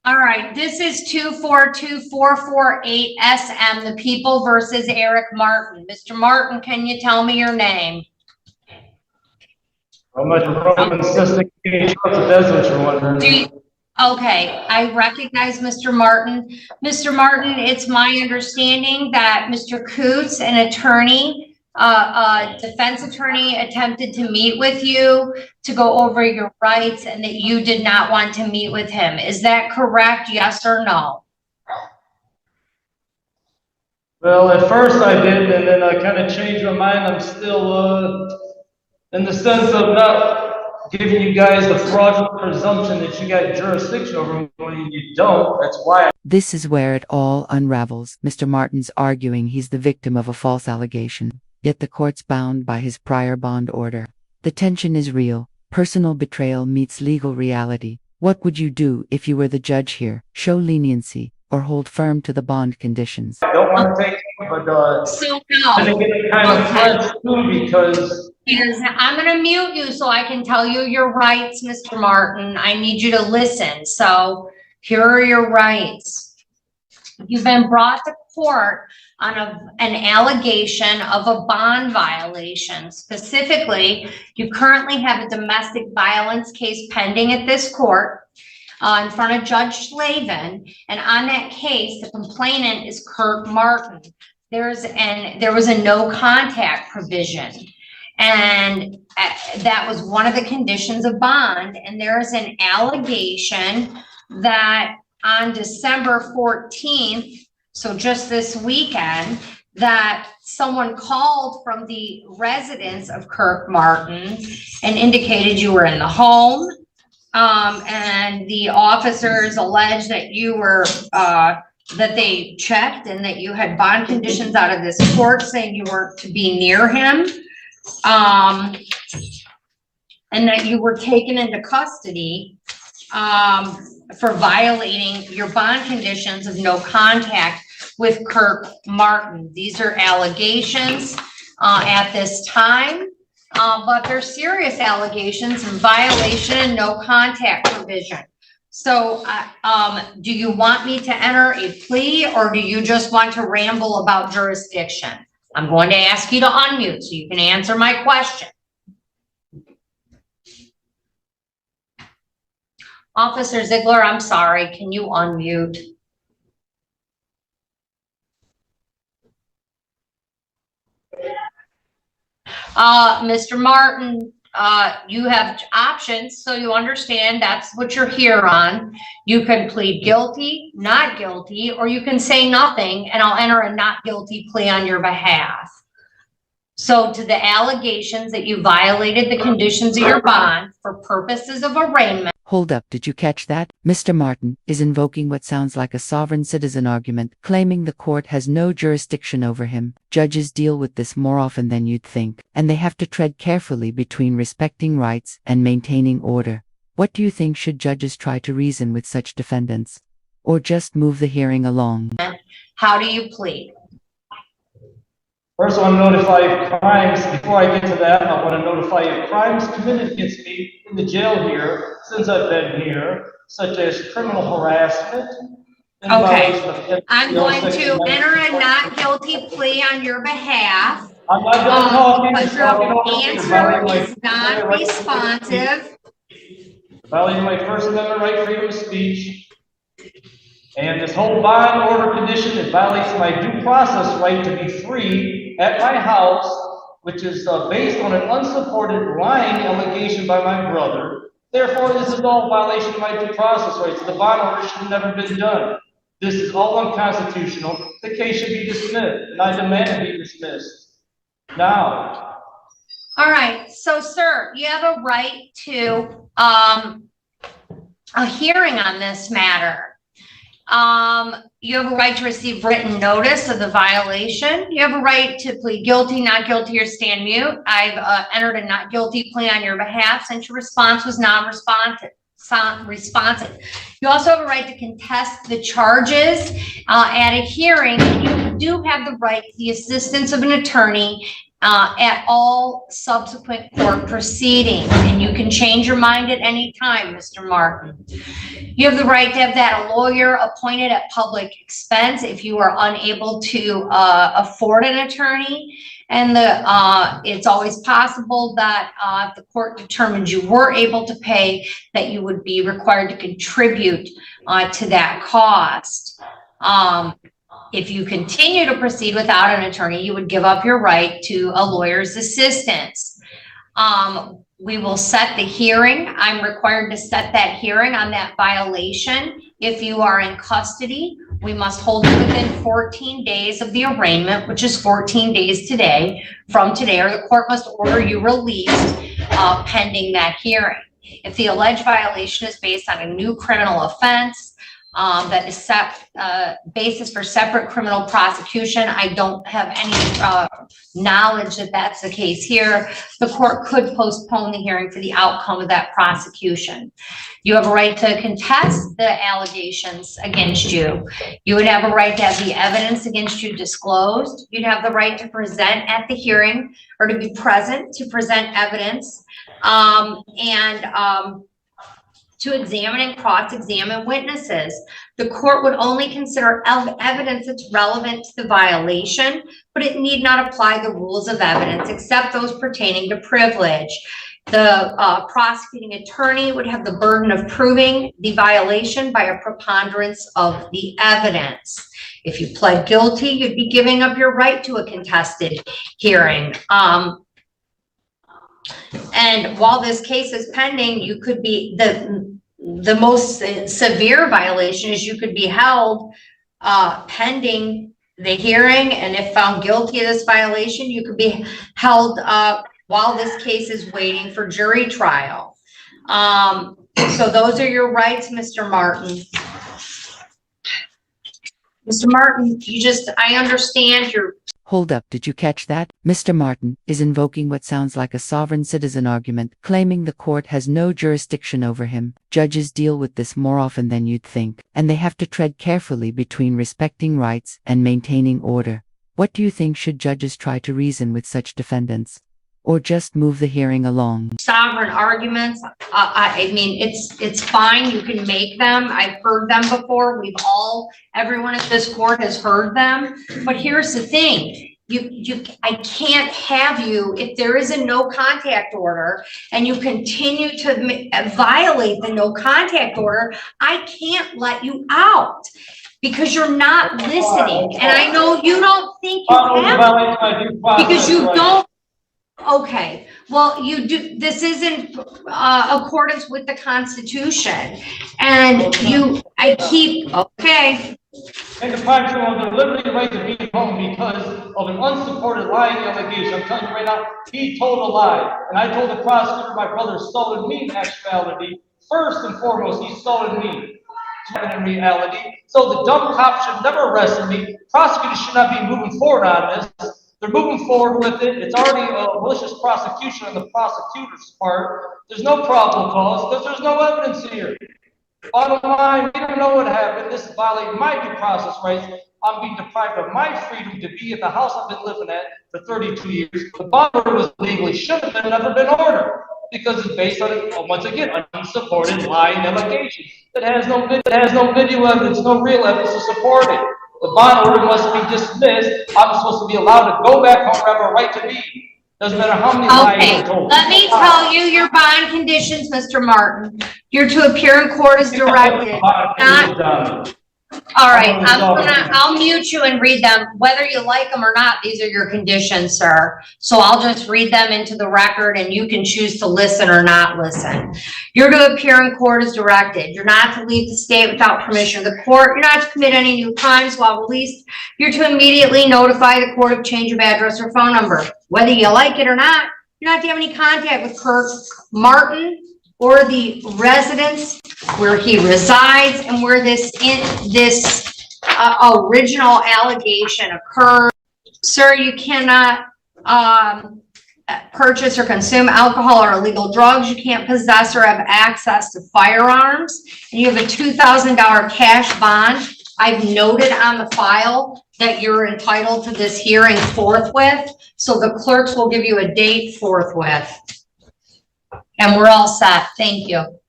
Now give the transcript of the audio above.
All right, this is 242448 SM, the People versus Eric Martin. Mr. Martin, can you tell me your name? Roman Cystic that's what you're wondering. Okay, I recognize Mr. Martin. Mr. Martin, it's my understanding that Mr. Coots, an attorney, defense attorney, attempted to meet with you to go over your rights and that you did not want to meet with him. Is that correct? Yes or no? Well, at first I did, and then I kind of changed my mind. I'm still in the sense of not giving you guys the fraudulent presumption that you got jurisdiction over me when you don't. That's why. This is where it all unravels. Mr. Martin's arguing he's the victim of a false allegation, yet the court's bound by his prior bond order. The tension is real. Personal betrayal meets legal reality. What would you do if you were the judge here? Show leniency or hold firm to the bond conditions? I don't want to take it, but so no. I'm going to get kind of French too because. I'm going to mute you so I can tell you your rights, Mr. Martin. I need you to listen. So here are your rights. You've been brought to court on an allegation of a bond violation. Specifically, you currently have a domestic violence case pending at this court in front of Judge Slavin. And on that case, the complainant is Kirk Martin. There was a no contact provision. And that was one of the conditions of bond. And there is an allegation that on December 14th, so just this weekend, that someone called from the residence of Kirk Martin and indicated you were in the home. And the officers alleged that you were, that they checked and that you had bond conditions out of this court saying you weren't to be near him. And that you were taken into custody for violating your bond conditions of no contact with Kirk Martin. These are allegations at this time, but they're serious allegations in violation and no contact provision. So do you want me to enter a plea or do you just want to ramble about jurisdiction? I'm going to ask you to unmute so you can answer my question. Officer Ziegler, I'm sorry, can you unmute? Mr. Martin, you have options, so you understand that's what you're here on. You can plead guilty, not guilty, or you can say nothing and I'll enter a not guilty plea on your behalf. So to the allegations that you violated the conditions of your bond for purposes of arraignment. Hold up, did you catch that? Mr. Martin is invoking what sounds like a sovereign citizen argument, claiming the court has no jurisdiction over him. Judges deal with this more often than you'd think, and they have to tread carefully between respecting rights and maintaining order. What do you think? Should judges try to reason with such defendants, or just move the hearing along? How do you plead? First, I want to notify crimes. Before I get to that, I want to notify you crimes committed against me in the jail here since I've been here, such as criminal harassment. Okay, I'm going to enter a not guilty plea on your behalf. I'm not done talking. Because your answer is non-responsive. Violating my First Amendment right, freedom of speech. And this whole bond order condition, it violates my due process right to be free at my house, which is based on an unsupported lying allegation by my brother. Therefore, this is all violation of my due process rights. The bond order should have never been done. This is all unconstitutional. The case should be dismissed, and I demand it be dismissed now. All right, so sir, you have a right to a hearing on this matter. You have a right to receive written notice of the violation. You have a right to plead guilty, not guilty, or stand mute. I've entered a not guilty plea on your behalf since your response was non-responsive. You also have a right to contest the charges at a hearing. You do have the right to the assistance of an attorney at all subsequent court proceedings, and you can change your mind at any time, Mr. Martin. You have the right to have that lawyer appointed at public expense if you are unable to afford an attorney. And it's always possible that if the court determines you were able to pay, that you would be required to contribute to that cost. If you continue to proceed without an attorney, you would give up your right to a lawyer's assistance. We will set the hearing. I'm required to set that hearing on that violation. If you are in custody, we must hold it within 14 days of the arraignment, which is 14 days from today, or the court must order you released pending that hearing. If the alleged violation is based on a new criminal offense, that is basis for separate criminal prosecution, I don't have any knowledge that that's the case here. The court could postpone the hearing for the outcome of that prosecution. You have a right to contest the allegations against you. You would have a right to have the evidence against you disclosed. You'd have the right to present at the hearing, or to be present to present evidence, to examine and cross-examine witnesses. The court would only consider evidence that's relevant to the violation, but it need not apply the rules of evidence except those pertaining to privilege. The prosecuting attorney would have the burden of proving the violation by a preponderance of the evidence. If you pled guilty, you'd be giving up your right to a contested hearing. And while this case is pending, you could be, the most severe violation is you could be held pending the hearing, and if found guilty of this violation, you could be held while this case is waiting for jury trial. So those are your rights, Mr. Martin. Mr. Martin, I understand your... Hold up, did you catch that? Mr. Martin is invoking what sounds like a sovereign citizen argument, claiming the court has no jurisdiction over him. Judges deal with this more often than you'd think, and they have to tread carefully between respecting rights and maintaining order. What do you think? Should judges try to reason with such defendants, or just move the hearing along? Sovereign arguments, I mean, it's fine, you can make them. I've heard them before. Everyone at this court has heard them. But here's the thing, I can't have you, if there is a no contact order and you continue to violate the no contact order, I can't let you out because you're not listening. And I know you don't think you have, because you don't. Okay, well, you do, this is in accordance with the Constitution, and okay. And deprives you of the liberty and right to be home because of an unsupported lying allegation. I'm telling you right now, he told a lie. And I told the prosecutor my brother stole me in actuality. First and foremost, he stole me in reality. So the dumb cop should never arrest me. Prosecutors should not be moving forward on this. They're moving forward with it. It's already a malicious prosecution on the prosecutor's part. There's no probable cause because there's no evidence here. Bottom line, we don't know what happened. This is violating my due process rights. I'm being deprived of my freedom to be at the house I've been living at for 32 years. The bond order was legally should have never been ordered because it's based on, once again, unsupported lying allegations. It has no video evidence, no real evidence to support it. The bond order must be dismissed. I'm supposed to be allowed to go back home where I have a right to be. Doesn't matter how many lies are told. Let me tell you your bond conditions, Mr. Martin. You're to appear in court as directed. All right, I'll mute you and read them, whether you like them or not. These are your conditions, sir. So I'll just read them into the record and you can choose to listen or not listen. You're to appear in court as directed. You're not to leave the state without permission of the court. You're not to commit any new crimes while released. You're to immediately notify the court of change of address or phone number. Whether you like it or not, you're not to have any contact with Kirk Martin or the residence where he resides and where this original allegation occurred. Sir, you cannot purchase or consume alcohol or illegal drugs. You can't possess or have access to firearms. And you have a $2,000 cash bond. I've noted on the file that you're entitled to this hearing forthwith, so the clerks will give you a date forthwith. And we're all set. Thank you.